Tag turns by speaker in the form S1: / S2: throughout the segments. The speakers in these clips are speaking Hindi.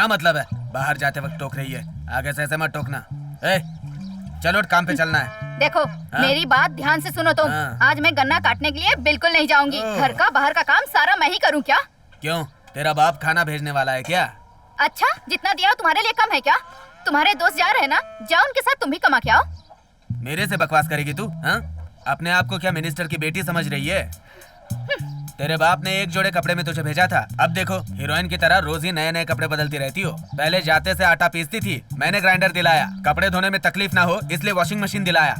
S1: क्या मतलब है? बाहर जाते वक्त टोक रही है, आगे से ऐसे मत टोकना। चलो काम पे चलना है।
S2: देखो मेरी बात ध्यान से सुनो तुम। आज मैं गन्ना काटने के लिए बिल्कुल नहीं जाऊंगी। घर का बाहर का काम सारा मैं ही करूँ क्या?
S1: क्यों, तेरा बाप खाना भेजने वाला है क्या?
S2: अच्छा, जितना दिया तुम्हारे लिए कम है क्या? तुम्हारे दोस्त जा रहे हैं ना, जाओ उनके साथ तुम भी कमा के आओ।
S1: मेरे से बकवास करेगी तू? अपने आप को क्या मिनिस्टर की बेटी समझ रही है? तेरे बाप ने एक जोड़े कपड़े में तुझे भेजा था, अब देखो हीरोइन की तरह रोज ही नए नए कपड़े बदलती रहती हो। पहले जाते से आटा पीसती थी, मैंने ग्राइंडर दिलाया। कपड़े धोने में तकलीफ ना हो इसलिए वॉशिंग मशीन दिलाया।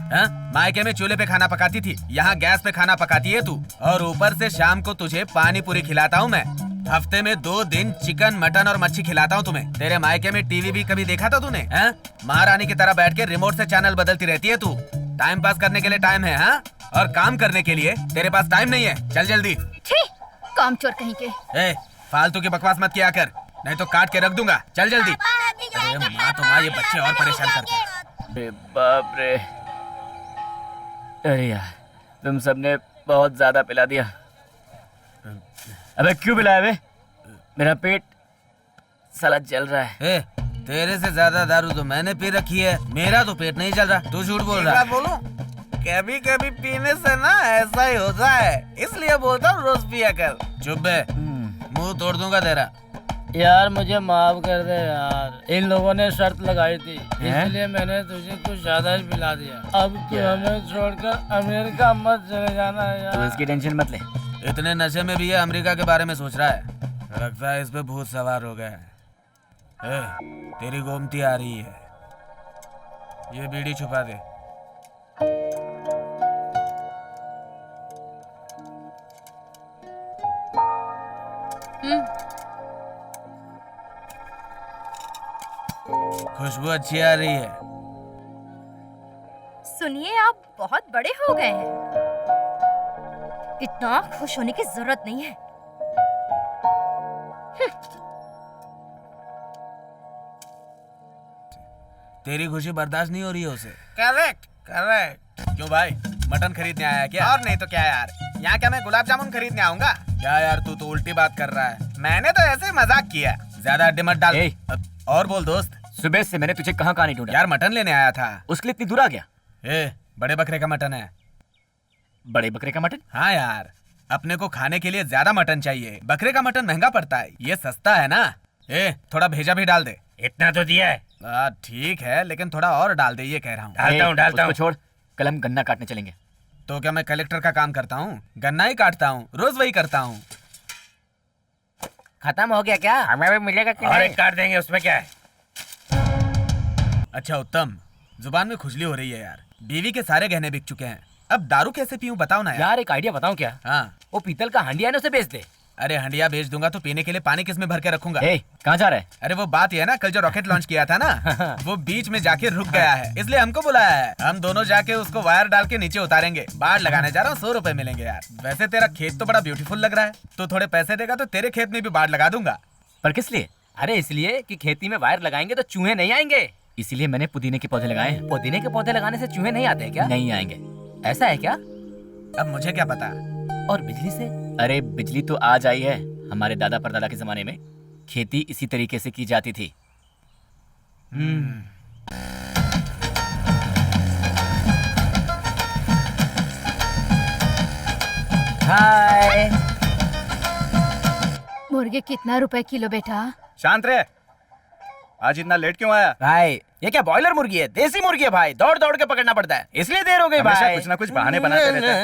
S1: मायके में चूल्हे पे खाना पकाती थी, यहाँ गैस पे खाना पकाती है तू। और ऊपर से शाम को तुझे पानी पूरी खिलाता हूँ मैं। हफ्ते में 2 दिन चिकन, मटन और मच्छी खिलाता हूँ तुम्हें। तेरे मायके में टीवी भी कभी देखा था तूने? महारानी की तरह बैठ के रिमोट से चैनल बदलती रहती है तू। टाइम पास करने के लिए टाइम है, और काम करने के लिए तेरे पास टाइम नहीं है। चल जल्दी।
S2: कामचोर कहीं के।
S1: फालतू की बकवास मत किया कर, नहीं तो काट के रख दूंगा। चल जल्दी। अरे माँ तो माँ, ये बच्चे और परेशान करते हैं।
S3: अरे बाप रे, अरे यार तुम सबने बहुत ज्यादा पिला दिया। अबे क्यों पिलाया बे? मेरा पेट साला जल रहा है।
S1: तेरे से ज्यादा दारू तो मैंने पी रखी है, मेरा तो पेट नहीं जल रहा। तू झूठ बोल रहा है।
S4: बोलूं, कभी कभी पीने से ना ऐसा ही होता है, इसलिए बोलता हूँ रोज पिया कर।
S1: चुप बे, मुंह तोड़ दूंगा तेरा।
S5: यार मुझे माफ कर दे यार, इन लोगों ने शर्त लगाई थी इसलिए मैंने तुझे कुछ ज्यादा ही पिला दिया। अब तू हमें छोड़कर अमेरिका मत चले जाना यार।
S3: तो इसकी टेंशन मत ले।
S1: इतने नशे में भी ये अमेरिका के बारे में सोच रहा है। लगता है इस पे भूत सवार हो गया है। तेरी गोमती आ रही है, ये बीड़ी छुपा दे। खुशबू अच्छी आ रही है।
S2: सुनिए, आप बहुत बड़े हो गए हैं, इतना खुश होने की जरूरत नहीं है।
S1: तेरी खुशी बर्दाश्त नहीं हो रही है उसे।
S4: Correct correct.
S1: क्यों भाई, मटन खरीदने आया है क्या?
S4: और नहीं तो क्या यार, यहाँ क्या मैं गुलाब जामुन खरीदने आऊंगा?
S1: क्या यार, तू तो उल्टी बात कर रहा है।
S4: मैंने तो ऐसे ही मजाक किया।
S1: ज्यादा अड्डे मत डाल। और बोल दोस्त।
S3: सुबह से मैंने तुझे कहाँ नहीं ढूंढा।
S1: यार मटन लेने आया था।
S3: उसके लिए इतनी दूर आ गया?
S1: बड़े बकरे का मटन है।
S3: बड़े बकरे का मटन?
S1: हाँ यार, अपने को खाने के लिए ज्यादा मटन चाहिए। बकरे का मटन महंगा पड़ता है, ये सस्ता है ना। थोड़ा भेजा भी डाल दे।
S4: इतना तो दिया है।
S1: ठीक है, लेकिन थोड़ा और डाल दे, ये कह रहा हूँ।
S3: डालता हूँ। छोड़, कल हम गन्ना काटने चलेंगे।
S1: तो क्या मैं कलेक्टर का काम करता हूँ? गन्ना ही काटता हूँ, रोज वही करता हूँ।
S4: खत्म हो गया क्या? हमें भी मिलेगा कि नहीं? काट देंगे, उसमें क्या है।
S1: अच्छा उत्तम, जुबान में खुजली हो रही है यार। बीवी के सारे गहने बिक चुके हैं, अब दारू कैसे पीऊं बताओ ना
S3: यार। एक आइडिया बताऊं क्या? वो पीतल का हंडिया है ना, उसे बेच दे।
S1: अरे हंडिया बेच दूंगा तो पीने के लिए पानी किस में भर के रखूंगा?
S3: कहाँ जा रहा है?
S1: अरे वो बात ये है ना, कल जो रॉकेट लॉन्च किया था ना वो बीच में जाके रुक गया है, इसलिए हमको बुलाया है। हम दोनों जाके उसको वायर डाल के नीचे उतारेंगे। बाढ़ लगाने जा रहा हूँ, 100 रुपए मिलेंगे यार। वैसे तेरा खेत तो बड़ा ब्यूटीफुल लग रहा है, तो थोड़े पैसे देगा तो तेरे खेत में भी बाढ़ लगा दूंगा।
S3: पर किस लिए? अरे इसलिए कि खेती में वायर लगाएंगे तो चूहे नहीं आएंगे, इसीलिए मैंने पुदीने के पौधे लगाए हैं। पुदीने के पौधे लगाने से चूहे नहीं आते हैं क्या? नहीं आएंगे। ऐसा है क्या?
S1: अब मुझे क्या पता।
S3: और बिजली से? अरे बिजली तो आज आई है, हमारे दादा परदादा के जमाने में खेती इसी तरीके से की जाती थी।
S4: हाय।
S2: मुर्गे कितना रुपए किलो बेटा?
S6: शांत रहे, आज इतना लेट क्यों आया?
S4: भाई ये क्या बॉयलर मुर्गी है? देसी मुर्गी है भाई, दौड़ दौड़ के पकड़ना पड़ता है, इसलिए देर हो गई भाई।
S6: कुछ ना कुछ बहाने बनाते रहते
S4: हैं।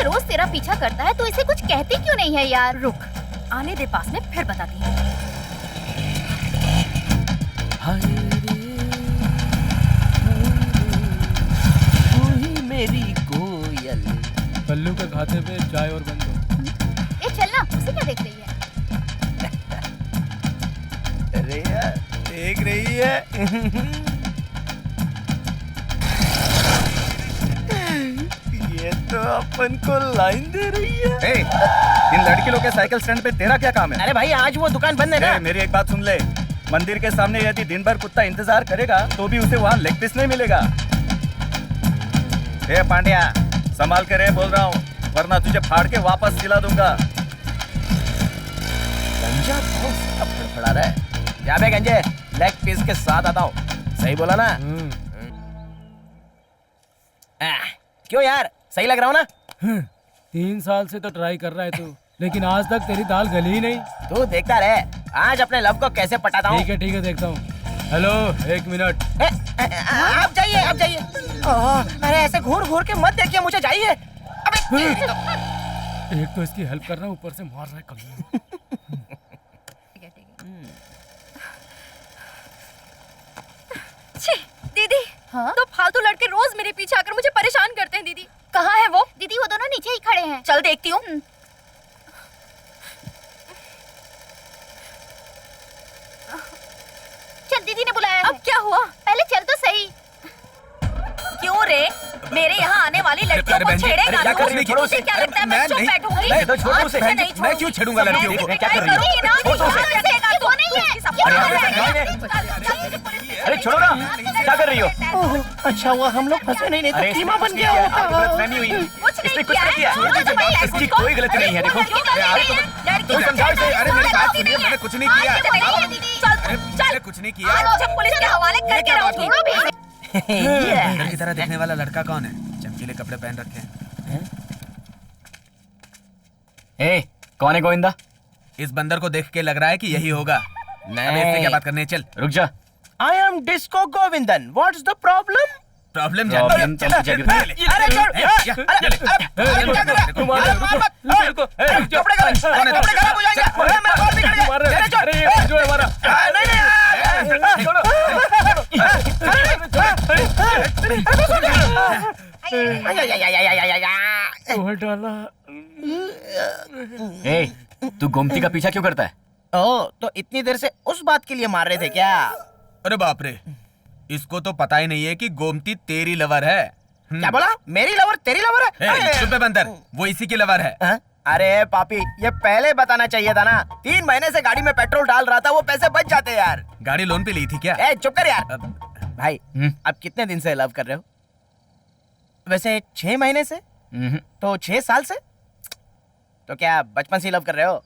S2: रोज तेरा पीछा करता है तो इसे कुछ कहती क्यों नहीं है यार? रुक, आने दे पास में, फिर बताती हूँ।
S5: उल्लू के खाते पे चाय और बंद दो।
S2: ए चलना, उसे क्या देख रही है?
S4: अरे यार देख रही है। ये तो अपन को लाइन दे रही है।
S6: ए, इन लड़की लोग के साइकिल स्टैंड पे तेरा क्या काम है?
S7: अरे भाई आज वो दुकान बंद है ना।
S6: मेरी एक बात सुन ले, मंदिर के सामने यदि दिन भर कुत्ता इंतजार करेगा तो भी उसे वहाँ लेग पीस नहीं मिलेगा। ए पांड्या, संभाल कर बोल रहा हूँ, वरना तुझे फाड़ के वापस सिला दूंगा।
S7: गंजा बहुत फड़फड़ा रहा है। जा बे गंजे, लेग पीस के साथ आता हूँ। सही बोला ना? क्यों यार, सही लग रहा हूँ ना?
S5: 3 साल से तो ट्राई कर रहा है तू, लेकिन आज तक तेरी दाल गली ही नहीं।
S7: तू देखता रहे, आज अपने लव को कैसे पटाता हूँ।
S5: ठीक है देखता हूँ। Hello, 1 minute.
S7: आप जाइए, आप जाइए। अरे ऐसे घूर घूर के मत देखिए, मुझे जाइए। अबे
S5: एक तो इसकी हेल्प कर रहा हूँ, ऊपर से मार रहा है कल।
S2: दीदी, हाँ? तो फालतू लड़के रोज मेरे पीछे आकर मुझे परेशान करते हैं दीदी। कहाँ है वो? दीदी वो दोनों नीचे ही खड़े हैं। चल देखती हूँ। चल, दीदी ने बुलाया है। अब क्या हुआ? पहले चल तो सही। क्यों रे? मेरे यहाँ आने वाली लड़कियों को छेड़ेगा
S1: क्या कर रही है?
S2: तुझे क्या लगता है मैं चुप बैठूंगी?
S1: नहीं, तो छोड़ो उसे।
S2: आज नहीं
S1: मैं क्यों छेड़ूंगा लड़कियों को?
S2: क्या कर रही है?
S3: अरे छोड़ो ना, क्या कर रही हो?
S7: अच्छा हुआ हम लोग फंसे नहीं, नहीं तो कीमा बन गया होता।
S3: गलतफहमी हुई। इसने कुछ नहीं किया। इसकी कोई गलती नहीं है। देखो,
S1: तुम समझाओ इसे। अरे मेरी बात सुनिए, मैंने कुछ नहीं किया। अरे मैंने कुछ नहीं किया।
S2: मुझे पुलिस के हवाले करके रहूंगी।
S1: बंदर की तरह दिखने वाला लड़का कौन है? चमकीले कपड़े पहन रखे हैं।
S3: ए, कौन है गोविंदा?
S1: इस बंदर को देख के लग रहा है कि यही होगा। अब इससे क्या बात करनी है? चल
S3: रुक जा।
S7: I am Disco Govindan. What's the problem?
S1: Problem
S3: problem चल जब
S7: अरे छोड़, कपड़े खराब हो जाएंगे। मेरा बाल बिगड़ गया। अरे छोड़।
S3: ए, तू गोमती का पीछा क्यों करता है?
S7: ओ, तो इतनी देर से उस बात के लिए मार रहे थे क्या?
S1: अरे बाप रे, इसको तो पता ही नहीं है कि गोमती तेरी लवर है।
S7: क्या बोला? मेरी लवर तेरी लवर है?
S1: चुप है बंदर, वो इसी की लवर है।
S7: अरे पापी, ये पहले बताना चाहिए था ना। 3 महीने से गाड़ी में पेट्रोल डाल रहा था, वो पैसे बच जाते यार।
S1: गाड़ी लोन पे ली थी क्या?
S7: ए चुप कर यार। भाई आप कितने दिन से लव कर रहे हो? वैसे 6 महीने से? तो 6 साल से? तो क्या बचपन से लव कर रहे हो?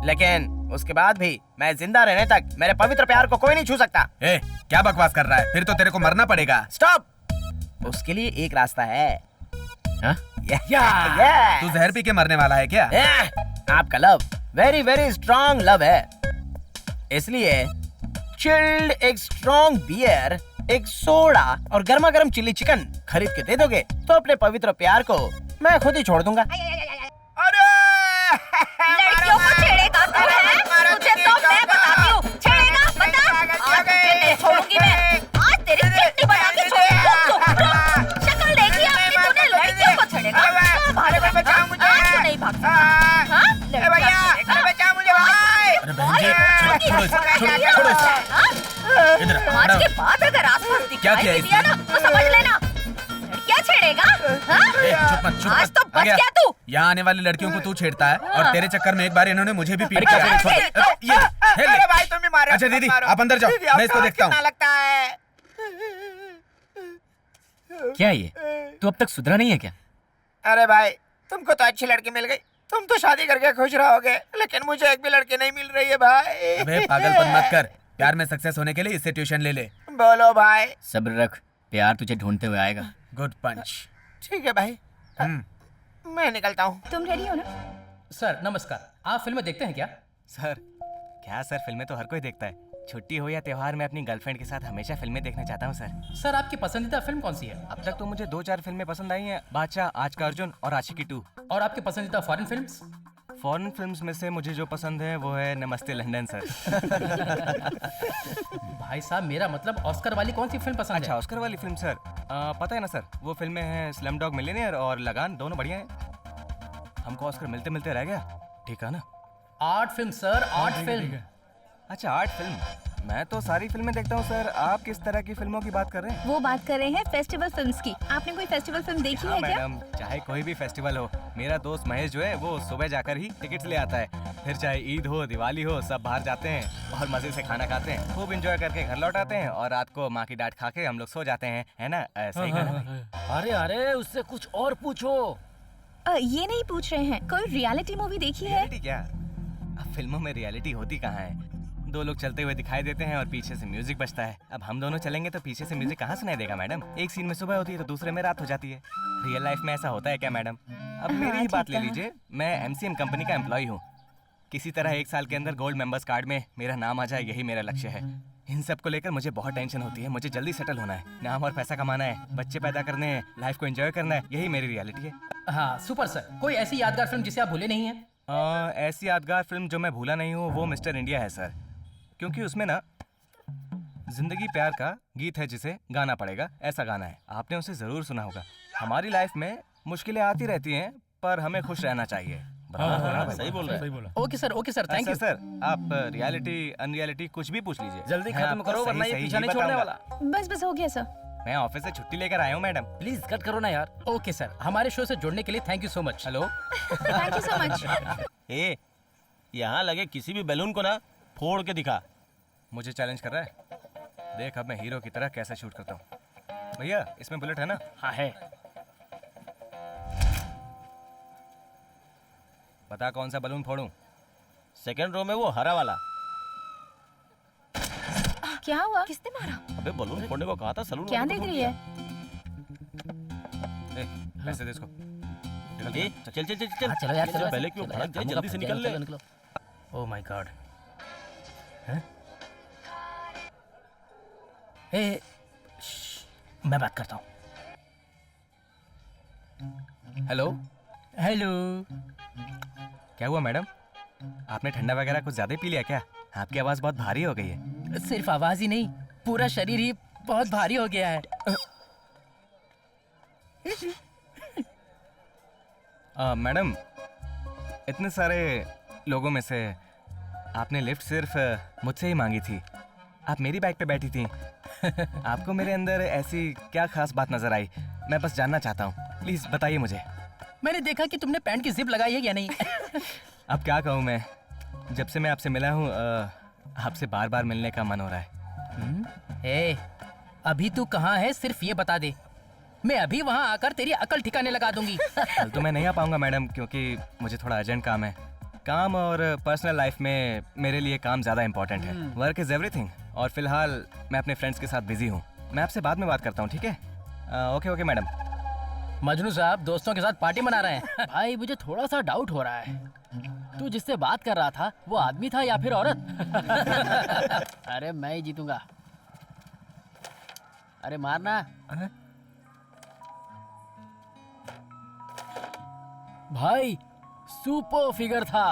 S7: लेकिन उसके बाद भी मैं जिंदा रहने तक मेरे पवित्र प्यार को कोई नहीं छू सकता।
S1: ए, क्या बकवास कर रहा है? फिर तो तेरे को मरना पड़ेगा।
S7: स्टॉप। उसके लिए एक रास्ता है।
S3: हाँ?
S1: तू जहर पी के मरने वाला है क्या?
S7: आपका love very very strong love है, इसलिए चिल्ड एक स्ट्रॉन्ग बियर, एक सोडा और गर्मा गर्म चिल्ली चिकन खरीद के दे दोगे तो अपने पवित्र प्यार को मैं खुद ही छोड़ दूंगा।
S2: लड़कियों को छेड़ेगा तू है? तुझे तो मैं बताती हूँ। छेड़ेगा? बता। आज तुझे नहीं छोड़ूंगी मैं। आज तेरी चटनी बना के छोड़ूंगी। शक्ल देखी आपकी तूने? लड़कियों को छेड़ेगा? आज तो नहीं भाग सकता। हाँ?
S1: अरे बहन जी, छोड़ो इसे। इधर
S2: आज के बाद अगर आसपास
S1: क्या किया
S2: दिखाई दिया ना तो समझ लेना लड़कियां छेड़ेगा।
S1: चुप
S2: आज तो बच गया तू।
S1: यहाँ आने वाली लड़कियों को तू छेड़ता है और तेरे चक्कर में एक बार इन्होंने मुझे भी पीट
S2: अरे
S1: दिया।
S7: भाई तुम भी मारो।
S1: अच्छा दीदी, आप अंदर जाओ, मैं इसको देखता हूँ।
S7: लगता है
S3: क्या ये? तू अब तक सुधरा नहीं है क्या?
S7: अरे भाई तुमको तो अच्छी लड़की मिल गई, तुम तो शादी करके खुश रहोगे, लेकिन मुझे एक भी लड़की नहीं मिल रही है भाई।
S1: अबे पागलपन मत कर, प्यार में सक्सेस होने के लिए इससे ट्यूशन ले ले।
S7: बोलो भाई।
S3: सब्र रख, प्यार तुझे ढूंढते हुए आएगा।
S1: गुड पंच।
S7: ठीक है भाई, मैं निकलता हूँ।
S2: तुम रेडी हो ना?
S8: सर नमस्कार, आप फिल्में देखते हैं क्या?
S9: सर क्या सर, फिल्में तो हर कोई देखता है। छुट्टी हो या त्योहार में अपनी गर्लफ्रेंड के साथ हमेशा फिल्में देखना चाहता हूँ सर।
S8: सर आपकी पसंदीदा फिल्म कौन सी है?
S9: अब तक तो मुझे 2-4 फिल्में पसंद आई हैं, बादशाह, आज का अर्जुन और आशिकी 2।
S8: और आपकी पसंदीदा फॉरेन फिल्म्स?
S9: फॉरेन फिल्म्स में से मुझे जो पसंद है वो है नमस्ते लंदन सर।
S8: भाई साहब मेरा मतलब ऑस्कर वाली कौन सी फिल्म पसंद
S9: अच्छा, ऑस्कर वाली फिल्म सर, पता है ना सर, वो फिल्में हैं स्लम डॉग मिलियनेयर और लगान, दोनों बढ़िया हैं। हमको ऑस्कर मिलते मिलते रह गया, ठीक है ना?
S8: Art film sir, art film.
S9: अच्छा, आर्ट फिल्म। मैं तो सारी फिल्में देखता हूँ सर, आप किस तरह की फिल्मों की बात कर रहे हैं?
S2: वो बात कर रहे हैं फेस्टिवल फिल्म्स की। आपने कोई फेस्टिवल फिल्म देखी
S9: हाँ
S2: है क्या?
S9: मैडम, चाहे कोई भी फेस्टिवल हो, मेरा दोस्त महेश जो है वो सुबह जाकर ही टिकट्स ले आता है। फिर चाहे ईद हो, दिवाली हो, सब बाहर जाते हैं और मजे से खाना खाते हैं, खूब एंजॉय करके घर लौट आते हैं और रात को माँ की डांट खा के हम लोग सो जाते हैं, है ना? ऐसा ही करना।
S5: अरे अरे उससे कुछ और पूछो।
S2: ये नहीं पूछ रहे हैं, कोई रियलिटी मूवी देखी है?
S9: रियलिटी क्या? अब फिल्मों में रियलिटी होती कहाँ है? दो लोग चलते हुए दिखाई देते हैं और पीछे से म्यूजिक बजता है। अब हम दोनों चलेंगे तो पीछे से म्यूजिक कहाँ सुनाई देगा मैडम? एक सीन में सुबह होती है तो दूसरे में रात हो जाती है। रियल लाइफ में ऐसा होता है क्या मैडम? अब मेरी ही बात ले लीजिए, मैं MCM कंपनी का एम्प्लॉय हूँ। किसी तरह 1 साल के अंदर गोल्ड मेंबर्स कार्ड में मेरा नाम आ जाए, यही मेरा लक्ष्य है। इन सब को लेकर मुझे बहुत टेंशन होती है। मुझे जल्दी सेटल होना है, नाम और पैसा कमाना है, बच्चे पैदा करने हैं, लाइफ को एंजॉय करना है, यही मेरी रियलिटी है।
S8: हाँ सुपर सर, कोई ऐसी यादगार फिल्म जिसे आप भूले नहीं है?
S9: ऐसी यादगार फिल्म जो मैं भूला नहीं हूँ वो मिस्टर इंडिया है सर, क्योंकि उसमें ना जिंदगी प्यार का गीत है जिसे गाना पड़ेगा, ऐसा गाना है। आपने उसे जरूर सुना होगा। हमारी लाइफ में मुश्किलें आती रहती हैं पर हमें खुश रहना चाहिए।
S6: सही बोल रहे हैं।
S8: Okay sir, thank you
S9: sir. आप रियलिटी अनरियलिटी कुछ भी पूछ लीजिए,
S5: जल्दी
S9: मैं
S5: खत्म
S9: आपको
S5: करो
S9: सही
S5: वरना ये
S9: सही
S5: पीछा
S9: ही
S5: नहीं छोड़ने
S9: बताऊंगा।
S5: वाला।
S2: बस हो गया सर।
S9: मैं ऑफिस से छुट्टी लेकर आया हूँ मैडम।
S5: प्लीज कट करो ना यार।
S8: ओके सर, हमारे शो से जुड़ने के लिए thank you so much.
S9: Hello.
S2: Thank you so much.
S7: ए, यहाँ लगे किसी भी बैलून को ना फोड़ के दिखा।
S9: मुझे चैलेंज कर रहा है? देख अब मैं हीरो की तरह कैसे शूट करता हूँ। भैया इसमें बुलेट है ना?
S5: हाँ है।
S9: बता कौन सा बलून फोड़ूं?
S7: सेकंड रो में वो हरा वाला।
S2: क्या हुआ? किसने मारा?
S7: अबे बलून फोड़ने को कहा था, सलून
S2: क्या
S7: वाले को
S2: देख
S7: फोड़
S2: रही
S7: दिया।
S2: है?
S9: पैसे दे इसको।
S7: ए, चल चल चल चल
S8: हाँ, चलो यार, चलो।
S7: पहले क्यों भड़क जाए, जल्दी से निकल ले।
S8: Oh my God. ए, मैं बात करता हूँ।
S9: हेलो।
S8: हेलो।
S9: क्या हुआ मैडम? आपने ठंडा वगैरह कुछ ज्यादा पी लिया क्या? आपकी आवाज बहुत भारी हो गई है।
S8: सिर्फ आवाज ही नहीं, पूरा शरीर ही बहुत भारी हो गया है।
S9: मैडम, इतने सारे लोगों में से आपने लिफ्ट सिर्फ मुझसे ही मांगी थी। आप मेरी बाइक पे बैठी थी। आपको मेरे अंदर ऐसी क्या खास बात नजर आई? मैं बस जानना चाहता हूँ, प्लीज बताइए मुझे।
S8: मैंने देखा कि तुमने पैंट की जिप लगाई है या नहीं।
S9: अब क्या कहूँ मैं, जब से मैं आपसे मिला हूँ आपसे बार बार मिलने का मन हो रहा है।
S8: ए, अभी तू कहाँ है सिर्फ ये बता दे, मैं अभी वहाँ आकर तेरी अकल ठिकाने लगा दूंगी।
S9: कल तो मैं नहीं आ पाऊंगा मैडम, क्योंकि मुझे थोड़ा अर्जेंट काम है। काम और पर्सनल लाइफ में मेरे लिए काम ज़्यादा इंपॉर्टेंट है। Work is everything. और फिलहाल मैं अपने फ्रेंड्स के साथ बिजी हूँ। मैं आपसे बाद में बात करता हूँ, ठीक है? Okay okay madam.
S8: मजनू साहब दोस्तों के साथ पार्टी मना रहे हैं।
S5: भाई मुझे थोड़ा सा डाउट हो रहा है, तू जिससे बात कर रहा था वो आदमी था या फिर औरत? अरे मैं ही जीतूंगा। अरे मारना। भाई सुपर फिगर था,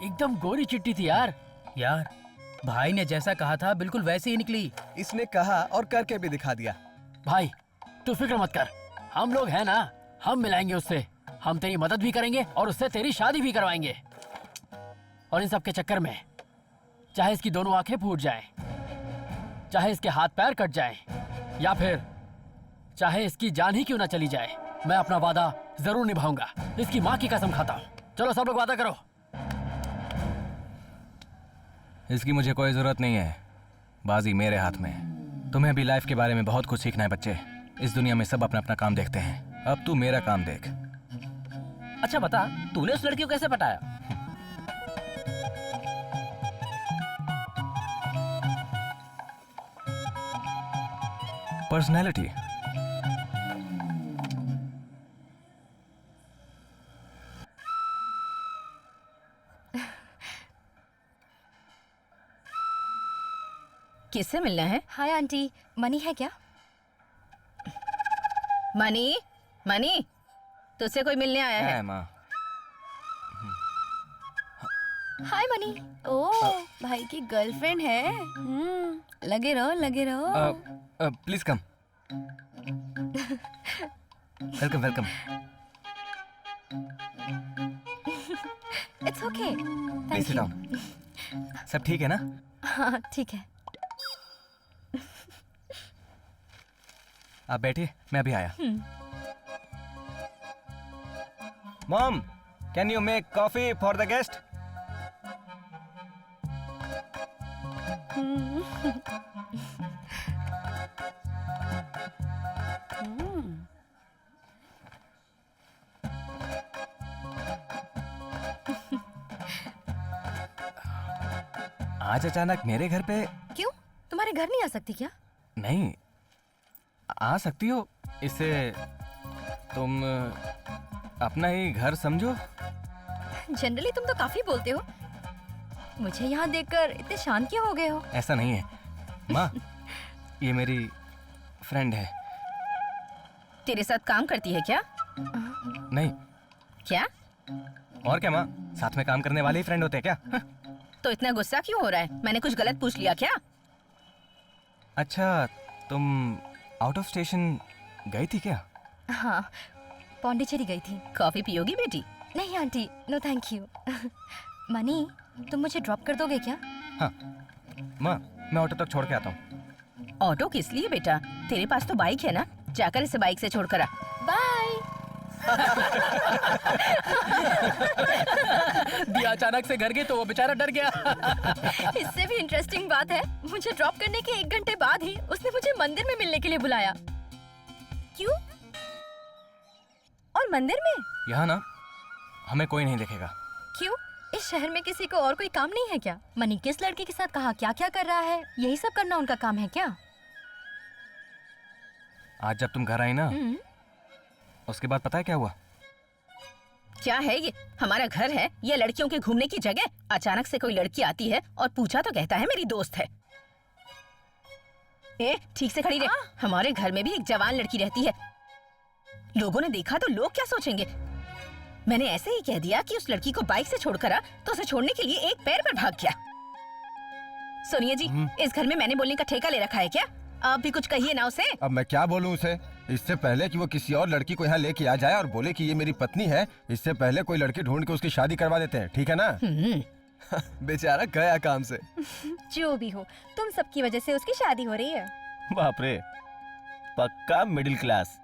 S5: एकदम गोरी चिट्टी थी यार।
S8: यार भाई ने जैसा कहा था बिल्कुल वैसे ही निकली।
S6: इसने कहा और करके भी दिखा दिया।
S5: भाई तू फिक्र मत कर, हम लोग हैं ना, हम मिलाएंगे उससे। हम तेरी मदद भी करेंगे और उससे तेरी शादी भी करवाएंगे। और इन सब के चक्कर में चाहे इसकी दोनों आंखें फूट जाएं, चाहे इसके हाथ पैर कट जाएं, या फिर चाहे इसकी जान ही क्यों ना चली जाए, मैं अपना वादा जरूर निभाऊंगा। इसकी माँ की कसम खाता हूँ। चलो सब लोग वादा करो।
S9: इसकी मुझे कोई ज़रूरत नहीं है, बाजी मेरे हाथ में है। तुम्हें अभी लाइफ के बारे में बहुत कुछ सीखना है बच्चे। इस दुनिया में सब अपना अपना काम देखते हैं, अब तू मेरा काम देख।
S5: अच्छा बता, तूने उस लड़की को कैसे पटाया?
S9: पर्सनैलिटी।
S2: किससे मिलना है?
S10: हाय आंटी, मनी है क्या?
S2: मनी, मनी, तुझसे कोई मिलने आया है।
S9: माँ।
S10: हाय मनी। ओह भाई की गर्लफ्रेंड है। लगे रहो लगे रहो।
S9: Please come. Welcome welcome.
S10: It's okay.
S9: Please sit down. सब ठीक है ना?
S10: हाँ ठीक है।
S9: आप बैठिए, मैं अभी आया। Mom, can you make coffee for the guest? आज अचानक मेरे घर पे?
S10: क्यों, तुम्हारे घर नहीं आ सकती क्या?
S9: नहीं, आ सकती हो। इसे तुम अपना ही घर समझो।
S10: जनरली तुम तो काफी बोलते हो। मुझे यहाँ देखकर इतने शांत क्यों हो गए हो?
S9: ऐसा नहीं है माँ, ये मेरी फ्रेंड है।
S2: तेरे साथ काम करती है क्या?
S9: नहीं।
S2: क्या?
S9: और क्या माँ, साथ में काम करने वाले ही फ्रेंड होते हैं क्या?
S2: तो इतना गुस्सा क्यों हो रहा है? मैंने कुछ गलत पूछ लिया क्या?
S9: अच्छा, तुम आउट ऑफ स्टेशन गई थी क्या?
S10: हाँ, पौंडीचेरी गई थी।
S2: कॉफी पियोगी बेटी?
S10: नहीं auntie, no thank you. Mani, तुम मुझे ड्रॉप कर दोगे क्या?
S9: हाँ माँ, मैं ऑटो तक छोड़ के आता हूँ।
S2: ऑटो किस लिए बेटा? तेरे पास तो बाइक है ना, जाकर इसे बाइक से छोड़कर आ।
S10: बाय।
S5: दिया अचानक से घर गई तो वो बेचारा डर गया।
S10: इससे भी इंटरेस्टिंग बात है, मुझे ड्रॉप करने के 1 घंटे बाद ही उसने मुझे मंदिर में मिलने के लिए बुलाया। क्यों? और मंदिर में?
S9: यहाँ ना हमें कोई नहीं देखेगा।
S10: क्यों? इस शहर में किसी को और कोई काम नहीं है क्या? मनी किस लड़के के साथ कहाँ क्या क्या कर रहा है, यही सब करना उनका काम है क्या?
S9: आज जब तुम घर आई ना, उसके बाद पता है क्या हुआ?
S2: क्या है ये? हमारा घर है या लड़कियों के घूमने की जगह? अचानक से कोई लड़की आती है और पूछा तो कहता है मेरी दोस्त है। ए, ठीक से खड़ी रह। हमारे घर में भी एक जवान लड़की रहती है। लोगों ने देखा तो लोग क्या सोचेंगे? मैंने ऐसे ही कह दिया कि उस लड़की को बाइक से छोड़कर आ, तो उसे छोड़ने के लिए एक पैर पर भाग गया। सुनिए जी, इस घर में मैंने बोलने का ठेका ले रखा है क्या? आप भी कुछ कहिए ना उसे।
S11: अब मैं क्या बोलूं उसे? इससे पहले कि वो किसी और लड़की को यहाँ लेके आ जाए और बोले कि ये मेरी पत्नी है, इससे पहले कोई लड़की ढूंढ के उसकी शादी करवा देते हैं, ठीक है ना?
S6: बेचारा गया काम से।
S10: जो भी हो, तुम सबकी वजह से उसकी शादी हो रही है।
S6: बाप रे, पक्का मिडिल क्लास।